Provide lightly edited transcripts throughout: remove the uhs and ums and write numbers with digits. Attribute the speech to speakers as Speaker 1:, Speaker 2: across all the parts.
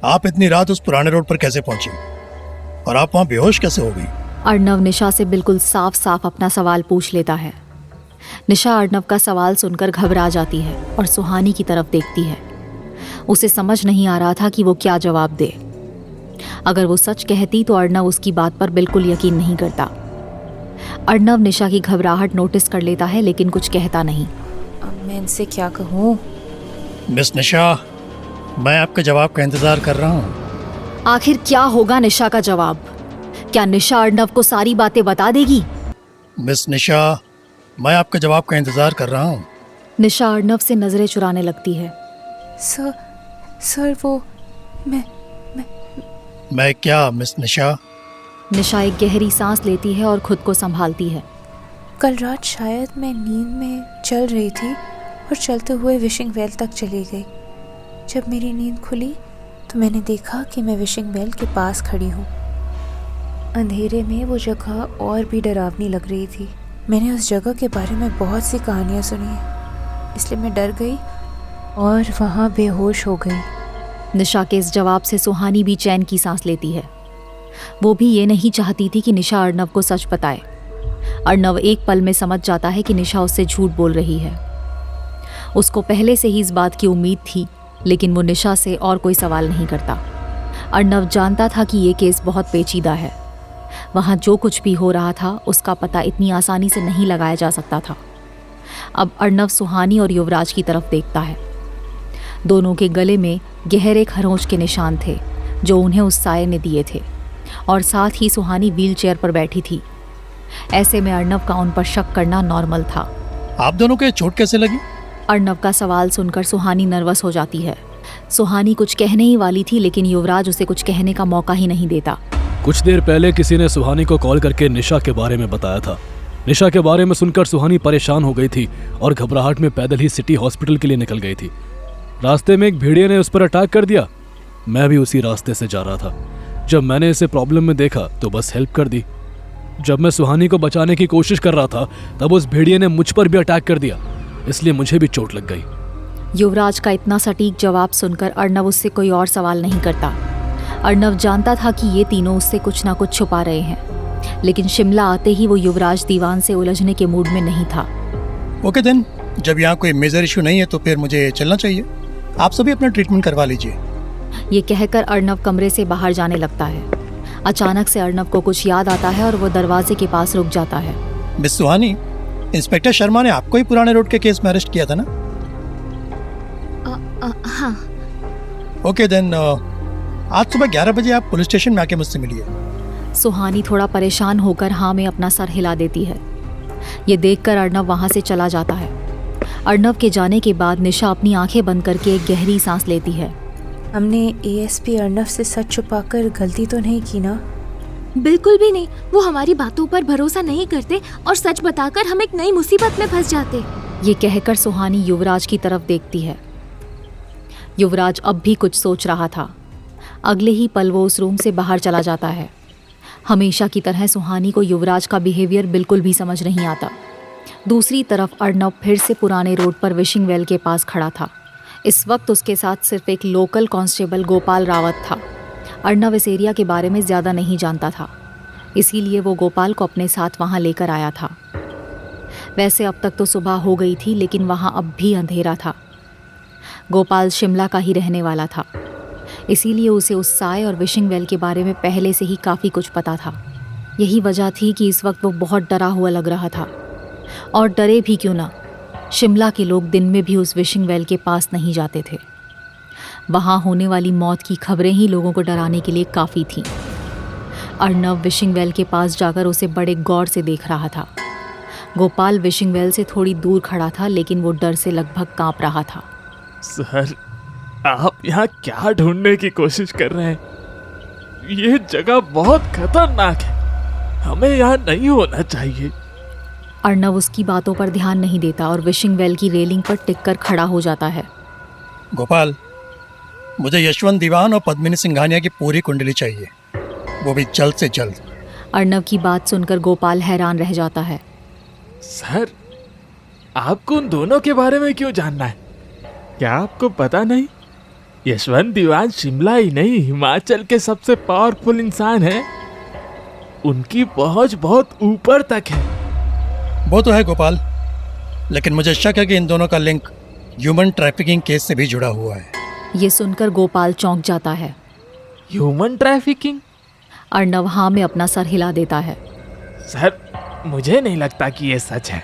Speaker 1: आप इतनी रात उस पुराने रोड पर कैसे पहुंची और आप वहां बेहोश कैसे हो गई?
Speaker 2: अर्णव निशा से बिल्कुल साफ साफ अपना सवाल पूछ लेता है। निशा अर्णव का सवाल सुनकर घबरा जाती है और सुहानी की तरफ देखती है। उसे समझ नहीं आ रहा था कि वो क्या जवाब दे। अगर वो सच कहती तो अर्णव उसकी बात पर बिल्कुल यकीन नहीं करता। अर्णव निशा की घबराहट नोटिस कर लेता है लेकिन कुछ कहता नहीं।
Speaker 3: अब मैं इनसे क्या कहूँ?
Speaker 1: मिस निशा, मैं आपके जवाब का इंतजार कर रहा हूँ।
Speaker 2: आखिर क्या होगा निशा का जवाब? क्या निशा अर्णव को सारी बातें बता देगी?
Speaker 1: मिस निशा, मैं आपके जवाब का इंतजार कर रहा हूँ।
Speaker 2: निशा अर्णव से नजरें चुराने लगती है।
Speaker 3: सर वो
Speaker 1: मैं क्या मिस निशा?
Speaker 2: निशा एक गहरी सांस लेती है और खुद को संभालती है।
Speaker 3: कल रात शायद मैं नींद में चल रही थी और चलते हुए विशिंग वेल तक चली गई। जब मेरी नींद खुली तो मैंने देखा कि मैं विशिंग वेल के पास खड़ी हूँ। अंधेरे में वो जगह और भी डरावनी लग रही थी। मैंने उस जगह के बारे में बहुत सी कहानियाँ सुनी हैं, इसलिए मैं डर गई और वहाँ बेहोश हो गई।
Speaker 2: निशा के इस जवाब से सुहानी भी चैन की सांस लेती है। वो भी ये नहीं चाहती थी कि निशा अर्णव को सच बताए। अर्णव एक पल में समझ जाता है कि निशा उससे झूठ बोल रही है। उसको पहले से ही इस बात की उम्मीद थी, लेकिन वो निशा से और कोई सवाल नहीं करता। अर्णव जानता था कि ये केस बहुत पेचीदा है। वहाँ जो कुछ भी हो रहा था उसका पता इतनी आसानी से नहीं लगाया जा सकता था। अब अर्णव सुहानी और युवराज की तरफ देखता है। दोनों के गले में गहरे खरोंच के निशान थे जो उन्हें उस साये ने दिए थे, और साथ ही सुहानी व्हीलचेयर पर बैठी थी। ऐसे में अर्णव का उन पर शक करना नॉर्मल था।
Speaker 1: आप दोनों के चोट कैसे लगी?
Speaker 2: अर्णव का सवाल सुनकर सुहानी नर्वस हो जाती है। सुहानी कुछ कहने ही वाली थी, लेकिन युवराज उसे कुछ कहने का मौका ही नहीं देता।
Speaker 4: कुछ देर पहले किसी ने सुहानी को कॉल करके निशा के बारे में बताया था। निशा के बारे में सुनकर सुहानी परेशान हो गई थी और घबराहट में पैदल ही सिटी हॉस्पिटल के लिए निकल गई थी। रास्ते में एक भेड़िए ने उस पर अटैक कर दिया। मैं भी उसी रास्ते से जा रहा था। जब मैंने इसे प्रॉब्लम में देखा तो बस हेल्प कर दी। जब मैं सुहानी को बचाने की कोशिश कर रहा था तब उस भेड़िए ने मुझ पर भी अटैक कर दिया, इसलिए मुझे भी चोट लग गई।
Speaker 2: युवराज का इतना सटीक जवाब सुनकर अर्णव उससे कोई और सवाल नहीं करता। अर्णव जानता था कि ये तीनों उससे कुछ ना कुछ छुपा रहे हैं, लेकिन शिमला आते ही वो युवराज दीवान से उलझने के मूड में नहीं था।
Speaker 1: ओके देन, जब यहाँ कोई मेजर इशू नहीं है तो फिर मुझे चलना चाहिए। आप सभी अपना ट्रीटमेंट करवा लीजिए।
Speaker 2: ये कहकर अर्णव कमरे से बाहर जाने लगता है। अचानक से अर्णव को कुछ याद आता है और वो दरवाजे के पास रुक जाता है।
Speaker 1: मिस सुहानी, इंस्पेक्टर शर्मा ने आपको ही पुराने रोड के केस में अरेस्ट किया था ना?
Speaker 3: हाँ।
Speaker 1: ओके देन, आज सुबह 11 बजे आप पुलिस स्टेशन में आके मुझसे मिलिए।
Speaker 2: सुहानी थोड़ा परेशान होकर हाँ में अपना सर हिला देती है। ये देखकर अर्णव वहाँ से चला जाता है। अर्णव के जाने के बाद निशा अपनी आंखें बंद करके एक गहरी सांस लेती है।
Speaker 3: हमने एएसपी अर्णव से सच छुपाकर गलती तो नहीं की ना?
Speaker 5: बिल्कुल भी नहीं। वो हमारी बातों पर भरोसा नहीं करते और सच बताकर हम एक नई मुसीबत में फंस जाते।
Speaker 2: ये कहकर सुहानी युवराज की तरफ देखती है। युवराज अब भी कुछ सोच रहा था। अगले ही पल वो उस रूम से बाहर चला जाता है। हमेशा की तरह सुहानी को युवराज का बिहेवियर बिल्कुल भी समझ नहीं आता। दूसरी तरफ अर्णव फिर से पुराने रोड पर विशिंग वेल के पास खड़ा था। इस वक्त उसके साथ सिर्फ एक लोकल कांस्टेबल गोपाल रावत था। अर्णव इस एरिया के बारे में ज़्यादा नहीं जानता था, इसीलिए वो गोपाल को अपने साथ वहाँ लेकर आया था। वैसे अब तक तो सुबह हो गई थी, लेकिन वहाँ अब भी अंधेरा था। गोपाल शिमला का ही रहने वाला था, इसीलिए उसे उस साय और विशिंग वेल के बारे में पहले से ही काफ़ी कुछ पता था। यही वजह थी कि इस वक्त वो बहुत डरा हुआ लग रहा था। और डरे भी क्यों ना, शिमला के लोग दिन में भी उस विशिंग वेल के पास नहीं जाते थे। वहाँ होने वाली मौत की खबरें ही लोगों को डराने के लिए काफ़ी थीं। अर्णव विशिंग वेल के पास जाकर उसे बड़े गौर से देख रहा था। गोपाल विशिंग वेल से थोड़ी दूर खड़ा था, लेकिन वो डर से लगभग कांप रहा था।
Speaker 6: सर, आप यहाँ क्या ढूंढने की कोशिश कर रहे हैं? ये जगह बहुत खतरनाक है, हमें यहाँ नहीं होना चाहिए।
Speaker 2: अर्णव उसकी बातों पर ध्यान नहीं देता और विशिंग वेल की रेलिंग पर टिककर खड़ा हो जाता है।
Speaker 1: गोपाल, मुझे यशवंत दीवान और पद्मिनी सिंघानिया की पूरी कुंडली चाहिए, वो भी जल्द से जल्द।
Speaker 2: अर्णव की बात सुनकर गोपाल हैरान रह जाता है।
Speaker 6: सर, आपको उन दोनों के बारे में क्यों जानना है? क्या आपको पता नहीं? यशवंत दीवान शिमला ही नहीं हिमाचल के सबसे पावरफुल इंसान हैं। उनकी पहुंच बहुत ऊपर तक है।
Speaker 1: वो तो है गोपाल, लेकिन मुझे शक है कि इन दोनों का लिंक ह्यूमन ट्रैफिकिंग केस से भी जुड़ा हुआ है।
Speaker 2: ये सुनकर गोपाल चौंक जाता है।
Speaker 6: Human trafficking?
Speaker 2: अर्णव हाँ में अपना सर हिला देता है।
Speaker 6: सर, मुझे नहीं लगता कि ये सच है।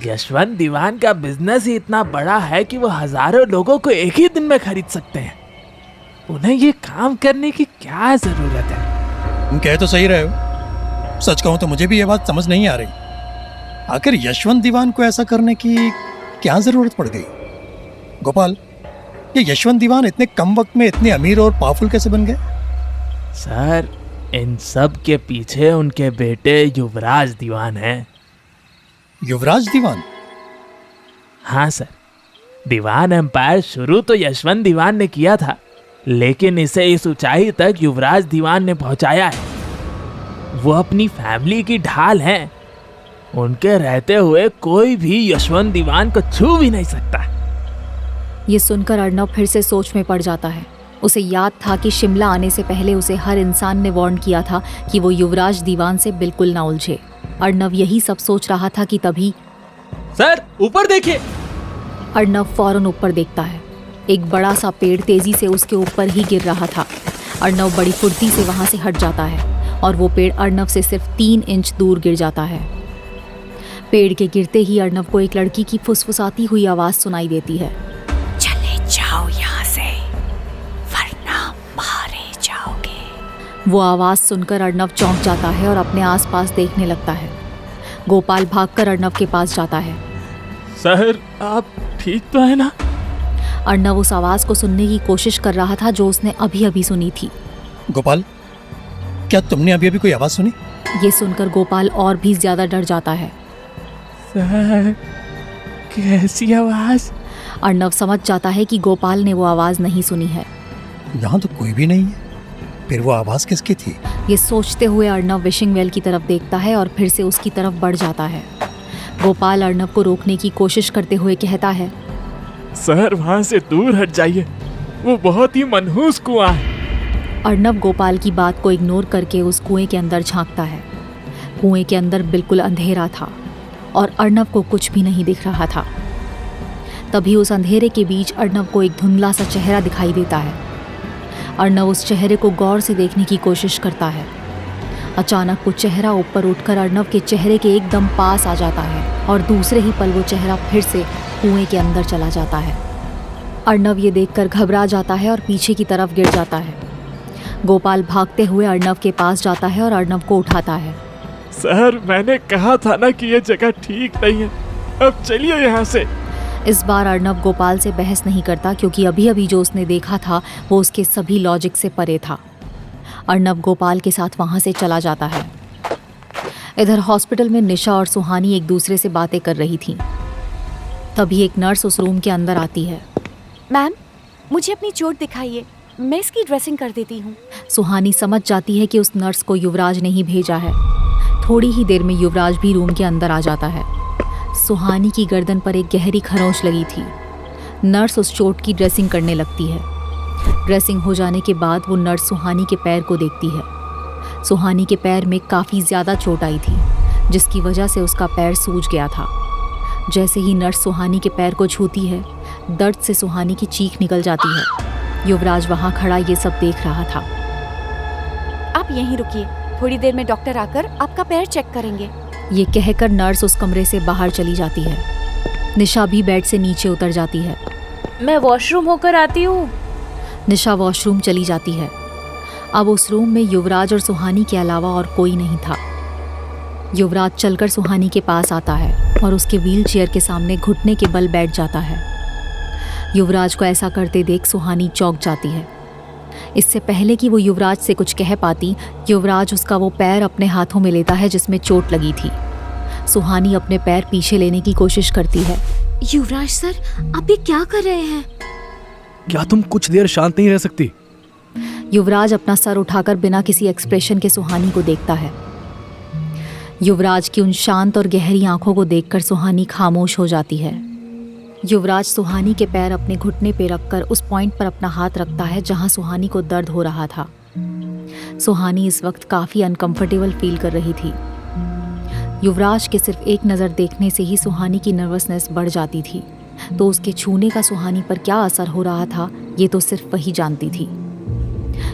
Speaker 6: यशवंत दीवान का बिजनेस ही इतना बड़ा है कि वो हजारों लोगों को एक ही दिन में खरीद सकते हैं। उन्हें ये काम करने की क्या जरूरत है?
Speaker 1: तुम कह तो सही रहे हो। सच कहूं तो मुझे भी ये बात समझ नहीं आ रही। आखिर यशवंत दीवान को ऐसा करने की क्या जरूरत पड़ गई? गोपाल, ये यशवंत दीवान इतने कम वक्त में इतने अमीर और पावरफुल कैसे बन गए?
Speaker 6: सर, इन सब के पीछे उनके बेटे युवराज दीवान हैं।
Speaker 1: युवराज दीवान?
Speaker 6: हाँ सर, दीवान एम्पायर शुरू तो यशवंत दीवान ने किया था, लेकिन इसे इस ऊंचाई तक युवराज दीवान ने पहुंचाया है। वो अपनी फैमिली की ढाल हैं। उनके रहते हुए कोई भी यशवंत दीवान को छू भी नहीं सकता।
Speaker 2: ये सुनकर अर्णव फिर से सोच में पड़ जाता है। उसे याद था कि शिमला आने से पहले उसे हर इंसान ने वार्न किया था कि वो युवराज दीवान से बिल्कुल ना उलझे। अर्णव यही सब सोच रहा था कि तभी
Speaker 6: सर, ऊपर देखिए।
Speaker 2: अर्णव फौरन ऊपर देखता है। एक बड़ा सा पेड़ तेजी से उसके ऊपर ही गिर रहा था। अर्णव बड़ी फुर्ती से वहां से हट जाता है और वो पेड़ अर्णव से सिर्फ 3 इंच दूर गिर जाता है। पेड़ के गिरते ही अर्णव को एक लड़की की फुसफुसाती हुई आवाज सुनाई देती है।
Speaker 3: चले जाओ यहाँ से, वरना मारे जाओगे।
Speaker 2: वो आवाज सुनकर अर्णव चौंक जाता है और अपने आसपास देखने लगता है। गोपाल भागकर अर्णव के पास जाता है।
Speaker 6: सर, आप ठीक तो है ना?
Speaker 2: अर्णव उस आवाज को सुनने की कोशिश कर रहा था जो उसने अभी अभी सुनी थी।
Speaker 1: गोपाल, क्या तुमने अभी अभी कोई आवाज सुनी?
Speaker 2: ये सुनकर गोपाल और भी ज्यादा डर जाता है।
Speaker 6: सर, कैसी आवाज?
Speaker 2: अर्णव समझ जाता है कि गोपाल ने वो आवाज नहीं सुनी है।
Speaker 1: यहाँ तो कोई भी नहीं है, फिर वो आवाज किसकी थी?
Speaker 2: ये सोचते हुए अर्णव विशिंग वेल की तरफ देखता है और फिर से उसकी तरफ बढ़ जाता है। गोपाल अर्णव को रोकने की कोशिश करते हुए कहता है,
Speaker 6: सर, वहां से दूर हट जाइए। वो बहुत ही मनहूस कुआं है।
Speaker 2: अर्णव गोपाल की बात को इग्नोर करके उस कुएं के अंदर झांकता है। कुएं के अंदर बिल्कुल अंधेरा था और अर्णव को कुछ भी नहीं दिख रहा था। तभी उस अंधेरे के बीच अर्णव को एक धुंधला सा चेहरा दिखाई देता है। अर्णव उस चेहरे को गौर से देखने की कोशिश करता है। अचानक वो चेहरा ऊपर उठकर अर्णव के चेहरे के एकदम पास आ जाता है और दूसरे ही पल वो चेहरा फिर से कुएं के अंदर चला जाता है। अर्णव ये देखकर घबरा जाता है और पीछे की तरफ गिर जाता है। गोपाल भागते हुए अर्णव के पास जाता है और अर्णव को उठाता है।
Speaker 6: सर, मैंने कहा था ना कि ये जगह ठीक नहीं है। अब चलिए यहाँ से।
Speaker 2: इस बार अर्णव गोपाल से बहस नहीं करता क्योंकि अभी अभी जो उसने देखा था वो उसके सभी लॉजिक से परे था। अर्णव गोपाल के साथ वहाँ से चला जाता है। इधर हॉस्पिटल में निशा और सुहानी एक दूसरे से बातें कर रही थीं। तभी एक नर्स उस रूम के अंदर आती है।
Speaker 5: मैम, मुझे अपनी चोट दिखाइए, मैं इसकी ड्रेसिंग कर देती हूँ।
Speaker 2: सुहानी समझ जाती है कि उस नर्स को युवराज ने ही भेजा है। थोड़ी ही देर में युवराज भी रूम के अंदर आ जाता है। सुहानी की गर्दन पर एक गहरी खरोंच लगी थी। नर्स उस चोट की ड्रेसिंग करने लगती है। ड्रेसिंग हो जाने के बाद वो नर्स सुहानी के पैर को देखती है। सुहानी के पैर में काफ़ी ज़्यादा चोट आई थी, जिसकी वजह से उसका पैर सूज गया था। जैसे ही नर्स सुहानी के पैर को छूती है, दर्द से सुहानी की चीख निकल जाती है। युवराज वहाँ खड़ा ये सब देख रहा था।
Speaker 5: आप यहीं रुकिए, थोड़ी देर में डॉक्टर आकर आपका पैर चेक करेंगे।
Speaker 2: ये कहकर नर्स उस कमरे से बाहर चली जाती है। निशा भी बेड से नीचे उतर जाती है।
Speaker 3: मैं वॉशरूम होकर आती हूँ।
Speaker 2: निशा वॉशरूम चली जाती है। अब उस रूम में युवराज और सुहानी के अलावा और कोई नहीं था। युवराज चलकर सुहानी के पास आता है और उसके व्हील चेयर के सामने घुटने के बल बैठ जाता है। युवराज को ऐसा करते देख सुहानी चौंक जाती है। इससे पहले कि वो युवराज से कुछ कह पाती, युवराज उसका वो पैर अपने हाथों में लेता है जिसमें चोट लगी थी। सुहानी अपने पैर पीछे लेने की कोशिश करती है।
Speaker 5: युवराज सर, आप ये क्या कर रहे हैं?
Speaker 4: क्या तुम कुछ देर शांत नहीं रह सकती?
Speaker 2: युवराज अपना सर उठाकर बिना किसी एक्सप्रेशन के सुहानी को देखता है। युवराज की उन शांत और गहरी आंखों को देखकर सुहानी खामोश हो जाती है। युवराज सुहानी के पैर अपने घुटने पे रखकर उस पॉइंट पर अपना हाथ रखता है जहां सुहानी को दर्द हो रहा था। सुहानी इस वक्त काफी अनकंफर्टेबल फील कर रही थी। युवराज के सिर्फ एक नज़र देखने से ही सुहानी की नर्वसनेस बढ़ जाती थी, तो उसके छूने का सुहानी पर क्या असर हो रहा था ये तो सिर्फ वही जानती थी।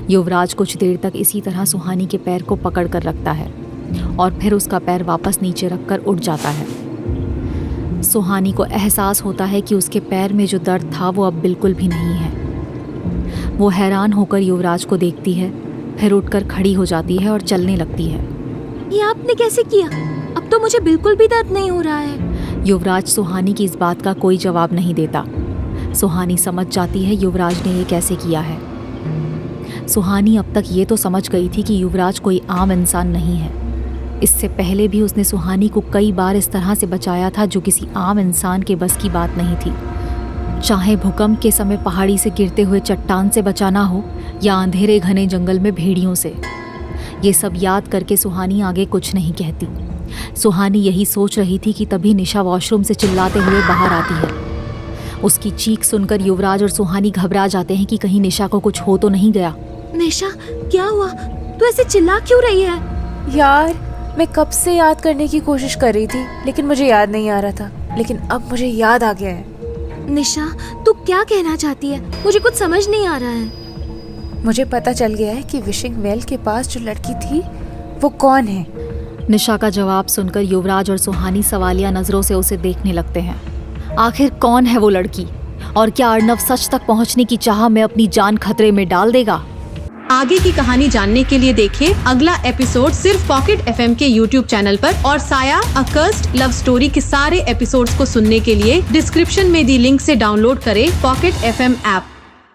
Speaker 2: युवराज कुछ देर तक इसी तरह सुहानी के पैर को पकड़ कर रखता है और फिर उसका पैर वापस नीचे रखकर उठ जाता है। सुहानी को एहसास होता है कि उसके पैर में जो दर्द था वो अब बिल्कुल भी नहीं है। वो हैरान होकर युवराज को देखती है, फिर उठकर खड़ी हो जाती है और चलने लगती है।
Speaker 5: ये आपने कैसे किया? अब तो मुझे बिल्कुल भी दर्द नहीं हो रहा है।
Speaker 2: युवराज सुहानी की इस बात का कोई जवाब नहीं देता। सुहानी समझ जाती है युवराज ने ये कैसे किया है। सुहानी अब तक ये तो समझ गई थी कि युवराज कोई आम इंसान नहीं है। इससे पहले भी उसने सुहानी को कई बार इस तरह से बचाया था जो किसी आम इंसान के बस की बात नहीं थी। चाहे भूकंप के समय पहाड़ी से गिरते हुए चट्टान से बचाना हो या अंधेरे घने जंगल में भेड़ियों से। ये सब याद करके सुहानी आगे कुछ नहीं कहती। सुहानी यही सोच रही थी कि तभी निशा वॉशरूम से चिल्लाते हुए बाहर आती है। उसकी चीख सुनकर युवराज और सुहानी घबरा जाते हैं कि कहीं निशा को कुछ हो तो नहीं गया।
Speaker 5: निशा, क्या हुआ? तू ऐसे चिल्ला क्यों रही है?
Speaker 3: यार, मैं कब से याद करने की कोशिश कर रही थी लेकिन मुझे याद नहीं आ रहा था, लेकिन अब मुझे याद आ गया है।
Speaker 5: निशा, तू क्या कहना चाहती है? मुझे कुछ समझ नहीं आ रहा है।
Speaker 3: मुझे पता चल गया है कि विशिंग वेल के पास जो लड़की थी वो कौन है।
Speaker 2: निशा का जवाब सुनकर युवराज और सुहानी सवालिया नजरों से उसे देखने लगते हैं। आखिर कौन है वो लड़की और क्या अर्नव सच तक पहुंचने की चाह में अपनी जान खतरे में डाल देगा?
Speaker 7: आगे की कहानी जानने के लिए देखें अगला एपिसोड सिर्फ पॉकेट एफएम के यूट्यूब चैनल पर, और साया अ कर्स्ड लव स्टोरी के सारे एपिसोड्स को सुनने के लिए डिस्क्रिप्शन में दी लिंक से डाउनलोड करें पॉकेट एफएम ऐप।